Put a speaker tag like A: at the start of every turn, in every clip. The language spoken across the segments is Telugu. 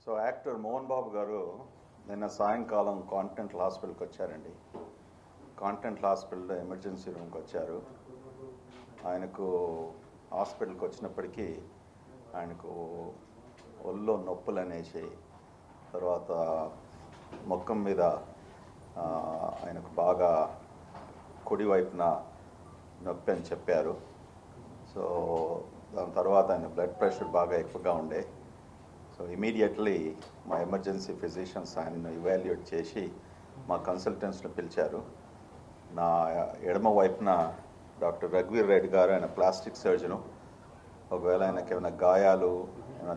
A: సో యాక్టర్ మోహన్ బాబు గారు నిన్న సాయంకాలం కాంటినెంటల్ హాస్పిటల్కి వచ్చారండి. కాంటినెంటల్ హాస్పిటల్లో ఎమర్జెన్సీ రూమ్కి వచ్చారు. ఆయనకు హాస్పిటల్కి వచ్చినప్పటికీ ఆయనకు ఒళ్ళో నొప్పులు అనేసి, తర్వాత ముఖం మీద ఆయనకు బాగా కుడివైపున నొప్పి అని చెప్పారు. సో దాని తర్వాత ఆయన బ్లడ్ ప్రెషర్ బాగా ఎక్కువగా ఉండే. సో ఇమీడియట్లీ మా ఎమర్జెన్సీ ఫిజిషియన్స్ ఆయనను ఇవాల్యుయేట్ చేసి మా కన్సల్టెంట్స్ని పిలిచారు. నా ఎడమ వైపున డాక్టర్ రఘువీర్ రెడ్డి గారు, ఆయన ప్లాస్టిక్ సర్జను. ఒకవేళ ఆయనకి ఏమైనా గాయాలు ఏమైనా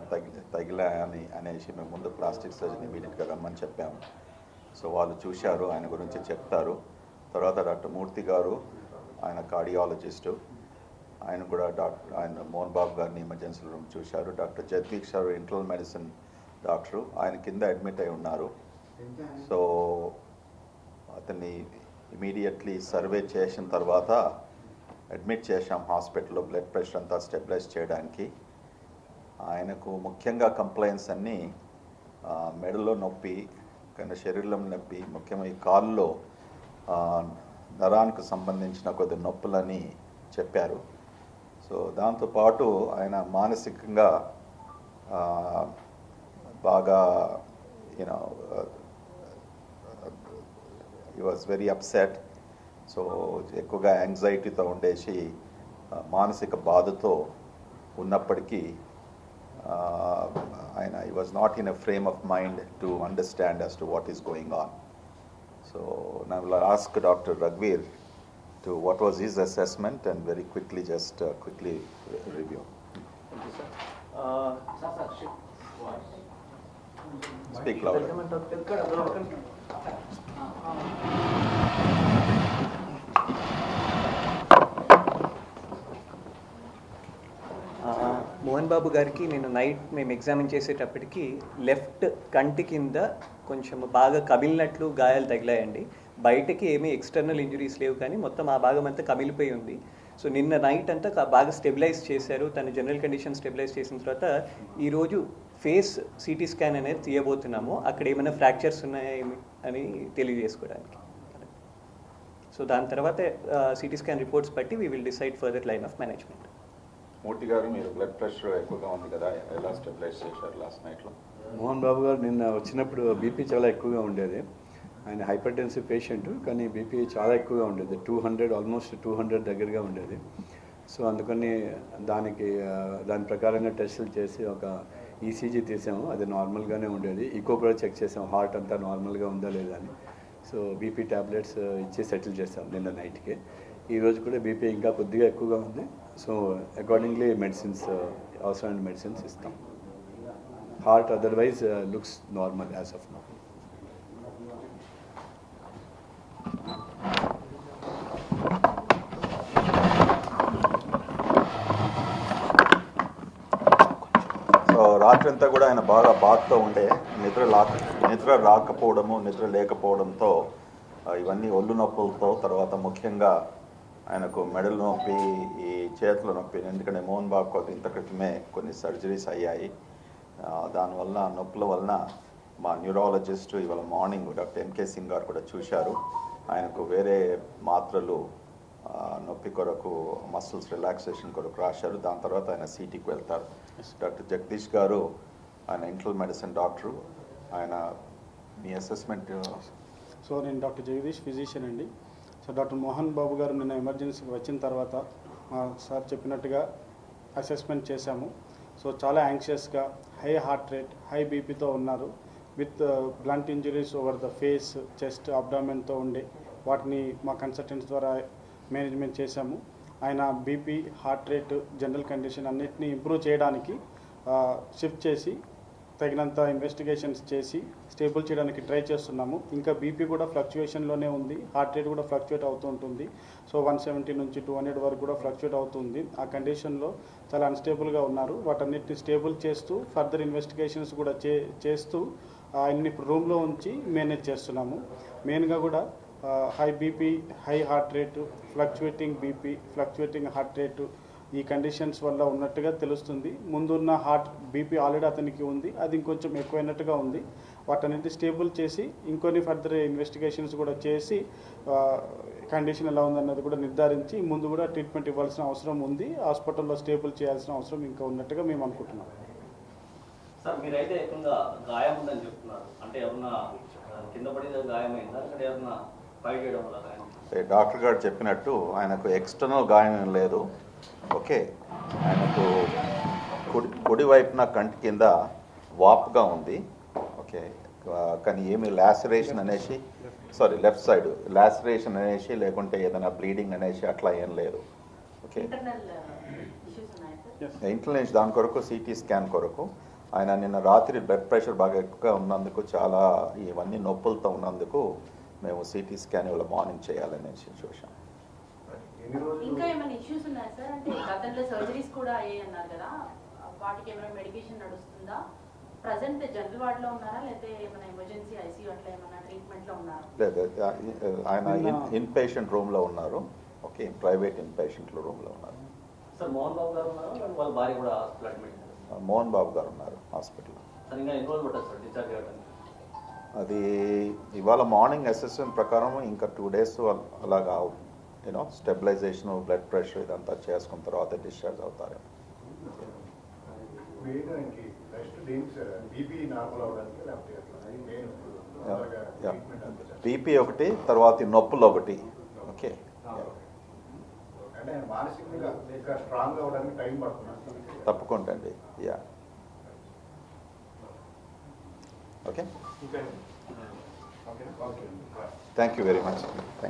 A: తగిలాయని అనేసి మేము ముందు ప్లాస్టిక్ సర్జన్ ఇమీడియట్గా రమ్మని చెప్పాము. సో వాళ్ళు చూశారు, ఆయన గురించి చెప్తారు. తర్వాత డాక్టర్ మూర్తి గారు, ఆయన కార్డియాలజిస్టు, ఆయన కూడా ఆయన మోహన్ బాబు గారిని ఎమర్జెన్సీ రూమ్ చూశారు. డాక్టర్ జగదీష్ గారు ఇంటర్నల్ మెడిసిన్ డాక్టరు, ఆయన కింద అడ్మిట్ అయి ఉన్నారు. సో అతన్ని ఇమీడియట్లీ సర్వే చేసిన తర్వాత అడ్మిట్ చేశాం హాస్పిటల్లో, బ్లడ్ ప్రెషర్ అంతా స్టెబిలైజ్ చేయడానికి. ఆయనకు ముఖ్యంగా కంప్లైంట్స్ అన్నీ మెడలో నొప్పి, కానీ శరీరంలో నొప్పి, ముఖ్యంగా ఈ కాల్లో నరానికి సంబంధించిన కొద్ది నొప్పులని చెప్పారు. సో దాంతోపాటు ఆయన మానసికంగా బాగా he was very upset. So ఎక్కువగా యాంగ్జైటీతో ఉండేసి మానసిక బాధతో ఉన్నప్పటికీ ఆయన he was not in a frame of mind to understand as to what is going on. So I will ask Dr. Raghuveer to what was his assessment and very quickly just quickly review.
B: Thank you, sir.
A: Speak louder.
B: Mohan Babu గారికి నేను నైట్ మేము ఎగ్జామిన్ చేసేటప్పటికి లెఫ్ట్ కంటి కింద కొంచెం బాగా కమిలినట్లు గాయాలు తగిలాయండి. బయటకి ఏమీ ఎక్స్టర్నల్ ఇంజురీస్ లేవు, కానీ మొత్తం ఆ భాగం అంతా కమిలిపోయి ఉంది. సో నిన్న నైట్ అంతా బాగా స్టెబిలైజ్ చేశారు. తన జనరల్ కండిషన్ స్టెబిలైజ్ చేసిన తర్వాత ఈరోజు ఫేస్ సిటీ స్కాన్ అనేది తీయబోతున్నాము. అక్కడ ఏమైనా ఫ్రాక్చర్స్ ఉన్నాయా అని తెలియజేసుకోవడానికి. సో దాని తర్వాత సిటీ స్కాన్ రిపోర్ట్స్ బట్టి we will decide further line of management.
A: Murthy garu, మీరు బ్లడ్ ప్రెషర్ ఎక్కువగా ఉంది కదా, ఎలా స్టెబిలైజ్ చేశారు లాస్ట్ నైట్లో?
C: మోహన్ బాబు గారు నిన్న వచ్చినప్పుడు బీపీ చాలా ఎక్కువగా ఉండేది. ఆయన హైపర్ టెన్సివ్ పేషెంట్, కానీ బీపీ చాలా ఎక్కువగా ఉండేది. 200 ఆల్మోస్ట్ 200 దగ్గరగా ఉండేది. సో అందుకని దాని ప్రకారంగా టెస్టులు చేసి ఒక ఈసీజీ తీసాము. అది నార్మల్గానే ఉండేది. ఈకో కూడా చెక్ చేసాము, హార్ట్ అంతా నార్మల్గా ఉందా లేదా అని. సో బీపీ ట్యాబ్లెట్స్ ఇచ్చి సెటిల్ చేసాం నిన్న నైట్కి. ఈరోజు కూడా బీపీ ఇంకా కొద్దిగా ఎక్కువగా ఉంది. సో అకార్డింగ్లీ మెడిసిన్స్, అవసరమైన మెడిసిన్స్ ఇస్తాం. Heart otherwise looks normal as of now.
A: So రాత్రంతా కూడా ఆయన బాగా బాధతో ఉండే, నిద్ర రాకపోవడము, నిద్ర లేకపోవడంతో ఇవన్నీ ఒళ్ళు నొప్పులతో, తర్వాత ముఖ్యంగా ఆయనకు మెడల నొప్పి, ఈ చేతుల నొప్పి. ఎందుకంటే మోహన్ బాబు ఇంత క్రితమే కొన్ని సర్జరీస్ అయ్యాయి. దానివల్ల నొప్పుల వలన మా న్యూరాలజిస్ట్ ఇవాళ మార్నింగ్ డాక్టర్ ఎంకే సింగ్ గారు కూడా చూశారు. ఆయనకు వేరే మాత్రలు నొప్పి కొరకు, మసిల్స్ రిలాక్సేషన్ కొరకు రాశారు. దాని తర్వాత ఆయన సిటీకి వెళ్తారు. డాక్టర్ జగదీష్ గారు, ఆయన ఇంటర్నల్ మెడిసిన్ డాక్టరు, ఆయన మీ అసెస్మెంట్?
D: సో నేను డాక్టర్ జగదీష్, ఫిజిషియన్ అండి. సో డాక్టర్ మోహన్ బాబు గారు నిన్న ఎమర్జెన్సీకి వచ్చిన తర్వాత సార్ చెప్పినట్టుగా అసెస్మెంట్ చేశాము. సో చాలా యాంగ్షియస్గా, హై హార్ట్ రేట్, హై బీపీతో ఉన్నారు. With blunt injuries over the face, chest, అబ్డామెన్తో ఉండే వాటిని మా కన్సల్టెంట్స్ ద్వారా మేనేజ్మెంట్ చేశాము. ఆయన BP, heart rate, general condition అన్నిటినీ ఇంప్రూవ్ చేయడానికి షిఫ్ట్ చేసి తగినంత ఇన్వెస్టిగేషన్స్ చేసి స్టేబుల్ చేయడానికి ట్రై చేస్తున్నాము. ఇంకా బీపీ కూడా ఫ్లక్చుయేషన్లోనే ఉంది, హార్ట్ రేట్ కూడా ఫ్లక్చుయేట్ అవుతూ ఉంటుంది. సో 170 నుంచి 200 వరకు కూడా ఫ్లక్చుయేట్ అవుతుంది. ఆ కండిషన్లో చాలా అన్స్టేబుల్గా ఉన్నారు. వాటన్నిటిని స్టేబుల్ చేస్తూ ఫర్దర్ ఇన్వెస్టిగేషన్స్ కూడా చేస్తూ ఆయన్ని ఇప్పుడు రూమ్లో ఉంచి మేనేజ్ చేస్తున్నాము. మెయిన్గా కూడా high BP, high heart rate, fluctuating BP, fluctuating heart rate, ఈ కండిషన్స్ వల్ల ఉన్నట్టుగా తెలుస్తుంది. ముందున్న హార్ట్ బీపీ ఆల్రెడీ అతనికి ఉంది, అది ఇంకొంచెం ఎక్కువైనట్టుగా ఉంది. వాటన్నిటి స్టేబుల్ చేసి ఇంకొన్ని ఫర్దర్ ఇన్వెస్టిగేషన్స్ కూడా చేసి కండిషన్ ఎలా ఉందన్నది కూడా నిర్ధారించి ముందు కూడా ట్రీట్మెంట్ ఇవ్వాల్సిన అవసరం ఉంది. హాస్పిటల్లో స్టేబుల్ చేయాల్సిన అవసరం ఇంకా ఉన్నట్టుగా మేము అనుకుంటున్నాం.
E: సార్ మీరైతే ఏకంగా గాయం ఉందని చెప్తున్నారు, అంటే ఎవరన్నా కింద పడి గాయమైందా, అక్కడ ఎవరన్నా ఫైట్ చేయడం వల్ల గాయం?
A: డాక్టర్ గారు చెప్పినట్టు ఆయనకు ఎక్స్టర్నల్ గాయం ఏం లేదు. ఓకే, ఆయనకు కుడి వైపున కంటి కింద వాపుగా ఉంది. ఓకే, కానీ ఏమి లాసరేషన్ అనేసి లెఫ్ట్ సైడ్ లాసరేషన్ అనేసి లేకుంటే ఏదైనా బ్లీడింగ్ అనేసి అట్లా ఏం లేదు. ఓకే, ఇంటర్నల్ దాని కొరకు సిటీ స్కాన్ కొరకు ఆయన నిన్న రాత్రి బ్లడ్ ప్రెషర్ బాగా ఎక్కువగా ఉన్నందుకు చాలా ఇవన్నీ నొప్పులతో ఉన్నందుకు మేము సిటీ స్కాన్ ఇవాళ మార్నింగ్ చేయాలనేసి చూసాం.
F: ఇంకా ఏమైనా ఇష్యూస్ ఉన్నాయా సార్? అంటే గతంలో సర్జరీస్ కూడా అయ్యాయి అన్నారు కదా, వాటికి ఏమైనా మెడికేషన్ నడుస్తుందా? ప్రజెంట్ జనరల్ వార్డులో ఉన్నారా, లేకపోతే ఏమైనా ఎమర్జెన్సీ ఐసీయూ అట్లా ఏమైనా ట్రీట్మెంట్లో ఉన్నారా?
A: లేదు, ఆయన ఇన్ పేషెంట్ రూమ్లో ఉన్నారు. ఓకే, ప్రైవేట్ ఇన్ పేషెంట్ రూమ్లో ఉన్నారు.
E: సార్ మోహన్ బాబు గారు ఉన్నారు, వాళ్ళ భార్య కూడా హాస్పిటల్ అడ్మిట్.
A: మోహన్ బాబు గారు ఉన్నారు హాస్పిటల్లో.
E: సార్ ఇంకా ఎన్ని రోజులు పట్టదు సార్ డిశ్చార్జ్ చేయడానికి?
A: అది ఇవాళ మార్నింగ్ అసెస్మెంట్ ప్రకారం ఇంకా 2 days అలాగా స్టెబిలైజేషన్ బ్లడ్ ప్రెషర్ ఇదంతా చేసుకున్న తర్వాత డిశ్చార్జ్ అవుతారు. బీపీ ఒకటి, తర్వాత నొప్పులు ఒకటి. ఓకే, తప్పకుండా అండి. Yeah, okay, thank you very much.